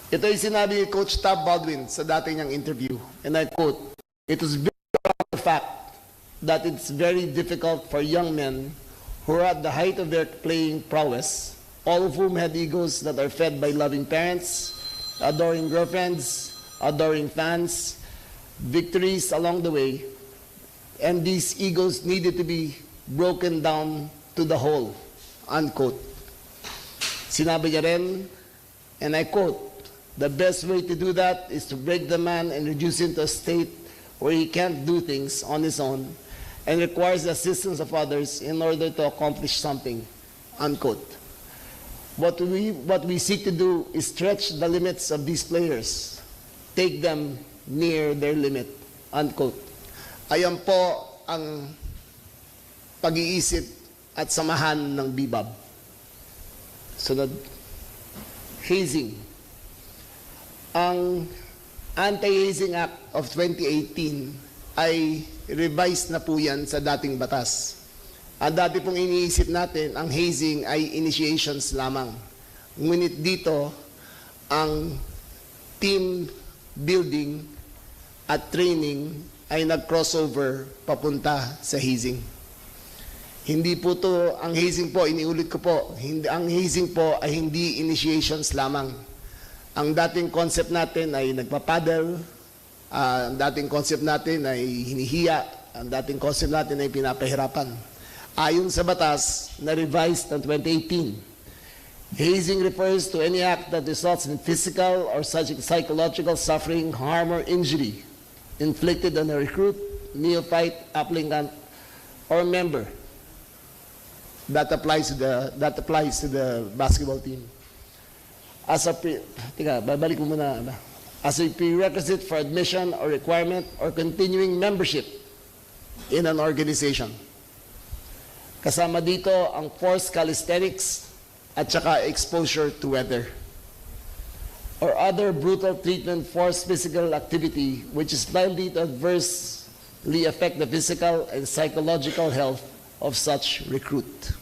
Ito ay sinabi ni Coach Tab Baldwin sa dati niyang interview, and I quote, "It was built on the fact that it's very difficult for young men who are at the height of their playing prowess, all of whom had egos that are fed by loving parents, adoring girlfriends, adoring fans, victories along the way, and these egos needed to be broken down to the whole," unquote. Sinabi niya rin, and I quote, "The best way to do that is to break the man and reduce him to a state where he can't do things on his own and requires the assistance of others in order to accomplish something," unquote. What we seek to do is stretch the limits of these players, take them near their limit, unquote. Ayan po ang pag-iisip at samahan ng BIBAB. Sunod, hazing. Ang Anti-Hazing Act of 2018 ay revised na po yan sa dating batas. Ang dati pong iniisip natin, ang hazing ay initiations lamang. Ngunit dito, ang team building at training ay nag-crossover papunta sa hazing. Hindi po to, ang hazing po, iniulit ko po, ang hazing po ay hindi initiations lamang. Ang dating concept natin ay nagpapaddle, ang dating concept natin ay hinihiya, ang dating concept natin ay pinapahirapan. Ayon sa batas na revised ng 2018, hazing refers to any act that results in physical or psychological suffering, harm, or injury inflicted on a recruit, neophyte, applicant, or member. That applies to the basketball team. As a prerequisite for admission or requirement or continuing membership in an organization. Kasama dito ang forced calisthenics at saka exposure to weather or other brutal treatment, forced physical activity which is likely to adversely affect the physical and psychological health of such recruit.